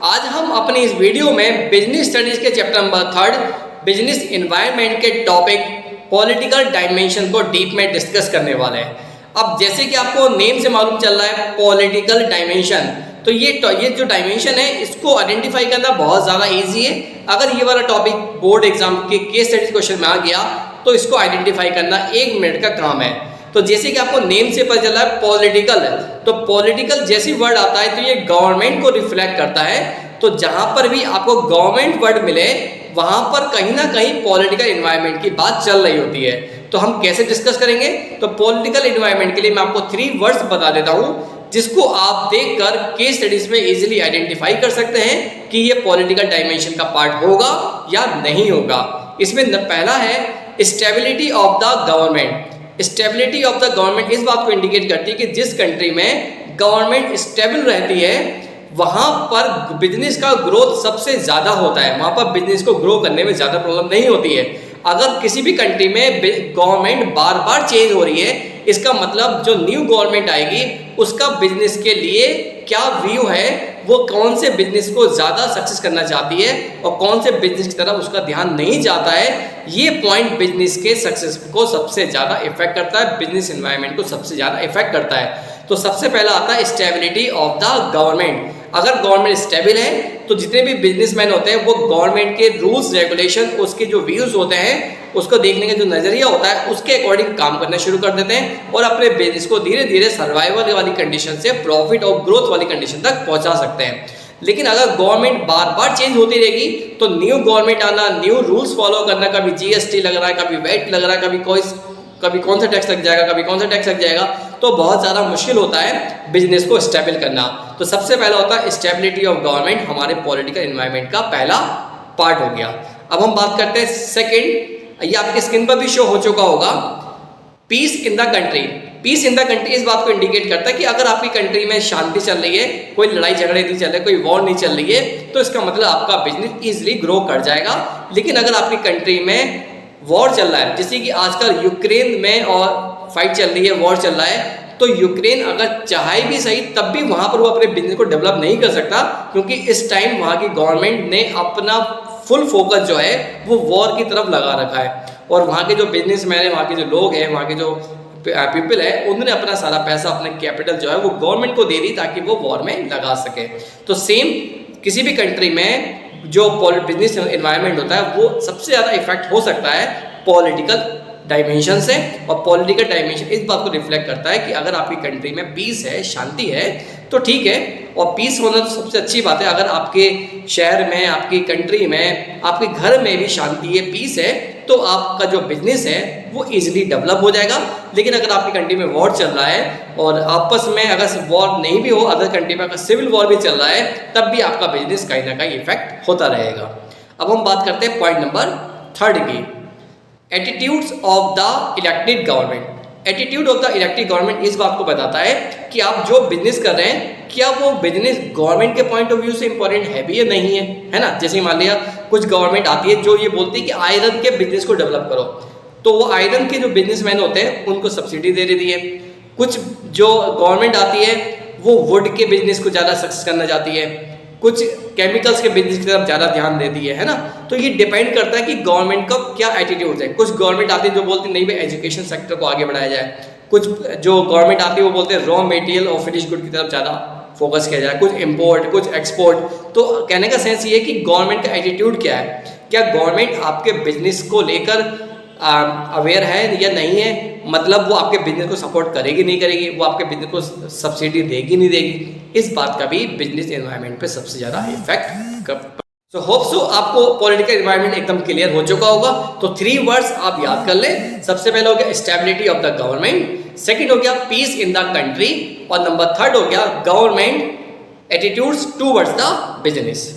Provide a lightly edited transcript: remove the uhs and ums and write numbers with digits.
आज हम अपनी इस वीडियो में बिजनेस स्टडीज के चैप्टर नंबर 3 बिजनेस एनवायरनमेंट के टॉपिक पॉलिटिकल डायमेंशन को डीप में डिस्कस करने वाले हैं। अब जैसे कि आपको नेम से मालूम चल रहा है पॉलिटिकल डायमेंशन, तो ये जो डायमेंशन है इसको आइडेंटिफाई करना बहुत ज़्यादा ईजी है। अगर ये वाला टॉपिक बोर्ड एग्जाम के केस स्टडीज क्वेश्चन में आ गया तो इसको आइडेंटिफाई करना 1 मिनट का काम है। तो जैसे कि आपको नेम से पता चला है पॉलिटिकल, तो पॉलिटिकल जैसी वर्ड आता है तो ये गवर्नमेंट को रिफ्लेक्ट करता है। तो जहां पर भी आपको गवर्नमेंट वर्ड मिले वहां पर कहीं ना कहीं पॉलिटिकल एनवायरनमेंट की बात चल रही होती है। तो हम कैसे डिस्कस करेंगे? तो पॉलिटिकल एनवायरनमेंट के लिए मैं आपको 3 वर्ड्स बता देता हूं जिसको आप देखकर केस स्टडीज में इजीली आइडेंटिफाई कर सकते हैं कि ये पॉलिटिकल डायमेंशन का पार्ट होगा या नहीं होगा। इसमें पहला है stability of the government. Stability of the government इस बात को इंडिकेट करती है कि जिस कंट्री में गवर्नमेंट स्टेबल रहती है वहां पर बिजनेस का ग्रोथ सबसे ज़्यादा होता है, वहां पर बिजनेस को ग्रो करने में ज़्यादा प्रॉब्लम नहीं होती है। अगर किसी भी कंट्री में गवर्नमेंट बार बार चेंज हो रही है, इसका मतलब जो न्यू गवर्नमेंट आएगी उसका बिजनेस के लिए क्या व्यू है, वो कौन से बिजनेस को ज़्यादा सक्सेस करना चाहती है और कौन से बिजनेस की तरफ उसका ध्यान नहीं जाता है, ये पॉइंट बिजनेस के सक्सेस को सबसे ज़्यादा इफेक्ट करता है, बिजनेस एनवायरनमेंट को सबसे ज़्यादा इफेक्ट करता है। तो सबसे पहला आता है स्टेबिलिटी ऑफ द गवर्नमेंट। अगर गवर्नमेंट स्टेबल है तो जितने भी बिजनेसमैन होते हैं वो गवर्नमेंट के रूल्स रेगुलेशन, उसके जो व्यूज़ होते हैं, उसको देखने का जो नज़रिया होता है उसके अकॉर्डिंग काम करना शुरू कर देते हैं और अपने बिजनेस को धीरे धीरे सर्वाइवल वाली कंडीशन से प्रॉफिट और ग्रोथ वाली कंडीशन तक पहुंचा सकते हैं। लेकिन अगर गवर्नमेंट बार बार चेंज होती रहेगी तो न्यू गवर्नमेंट आना, न्यू रूल्स फॉलो करना, कभी जीएसटी लग रहा है, कभी वैट लग रहा है, कभी कौन सा टैक्स लग जाएगा, कभी कौन सा टैक्स लग जाएगा, तो बहुत ज़्यादा मुश्किल होता है बिजनेस को स्टेबल करना। तो सबसे पहला होता है स्टेबिलिटी ऑफ गवर्नमेंट, हमारे पॉलिटिकल एनवायरनमेंट का पहला पार्ट हो गया। अब हम बात करते हैं सेकंड, ये आपके स्क्रीन पर भी शो हो चुका होगा, peace in the country. Peace in the country इस बात को इंडिकेट करता है कि अगर आपकी कंट्री में शांति चल रही है, कोई लड़ाई झगड़े नहीं चल रहे, कोई वॉर नहीं चल रही है, तो इसका मतलब आपका बिजनेस ईजिली ग्रो कर जाएगा। लेकिन अगर आपकी कंट्री में वॉर चल रहा है, जैसे कि आजकल यूक्रेन में और फाइट चल रही है, वॉर चल रहा है, तो यूक्रेन अगर चाहे भी सही तब भी वहाँ पर वो अपने बिजनेस को डेवलप नहीं कर सकता, क्योंकि इस टाइम वहाँ की गवर्नमेंट ने अपना फुल फोकस जो है वो वॉर की तरफ लगा रखा है। और वहाँ के जो बिजनेसमैन है, वहाँ के जो लोग हैं, वहाँ के जो पीपल है, उन्होंने अपना सारा पैसा, अपने कैपिटल जो है वो गवर्नमेंट को दे दी ताकि वो वॉर में लगा सके। तो सेम किसी भी कंट्री में जो बिजनेस एनवायरनमेंट होता है वो सबसे ज़्यादा इफेक्ट हो सकता है पॉलिटिकल डायमेंशन से। और पॉलिटिकल डायमेंशन इस बात को रिफ्लेक्ट करता है कि अगर आपकी कंट्री में पीस है, शांति है, तो ठीक है, और पीस होना तो सबसे अच्छी बात है। अगर आपके शहर में, आपकी कंट्री में, आपके घर में भी शांति है, पीस है, तो आपका जो बिजनेस है वो इजीली डेवलप हो जाएगा। लेकिन अगर आपकी कंट्री में वॉर चल रहा है और आपस में अगर वॉर नहीं भी हो, अदर कंट्री में अगर सिविल वॉर भी चल रहा है, तब भी आपका बिजनेस कहीं ना कहीं इफेक्ट होता रहेगा। अब हम बात करते हैं पॉइंट नंबर 3 की, attitudes of the elected government. Attitude of the elected government इस बात को बताता है कि आप जो बिजनेस कर रहे हैं क्या वो बिजनेस गवर्नमेंट के पॉइंट ऑफ व्यू से इंपॉर्टेंट है भी या नहीं है ना। जैसे मान लिया कुछ गवर्नमेंट आती है जो ये बोलती है कि आयरन के बिजनेस को डेवलप करो, तो वो आयरन के जो बिजनेसमैन होते हैं उनको सब्सिडी दे देती है। कुछ जो गवर्नमेंट आती है वो वुड के बिजनेस को ज़्यादा सक्सेस करना चाहती है, कुछ केमिकल्स के बिजनेस की तरफ ज़्यादा ध्यान देती है ना। तो ये डिपेंड करता है कि गवर्नमेंट का क्या एटीट्यूड है। कुछ गवर्नमेंट आती है जो बोलती है नहीं भाई एजुकेशन सेक्टर को आगे बढ़ाया जाए, कुछ जो गवर्नमेंट आती है वो बोलते हैं रॉ मटेरियल और फिनिश गुड की तरफ ज़्यादा फोकस किया जाए, कुछ इंपोर्ट, कुछ एक्सपोर्ट। तो कहने का सेंस ये है कि गवर्नमेंट का एटीट्यूड क्या है, क्या गवर्नमेंट आपके बिजनेस को लेकर अवेयर है या नहीं है, मतलब वो आपके बिजनेस को सपोर्ट करेगी नहीं करेगी, वो आपके बिजनेस को सब्सिडी देगी नहीं देगी, इस बात का भी बिजनेस एनवायरनमेंट पे सबसे ज़्यादा इफेक्ट करता है। सो होप सो आपको पॉलिटिकल एनवायरनमेंट एकदम क्लियर हो चुका होगा। तो 3 वर्ड्स आप याद कर लें। सबसे पहला हो गया stability of the government, second हो गया पीस इन द कंट्री, और नंबर 3 हो गया government attitudes towards the business.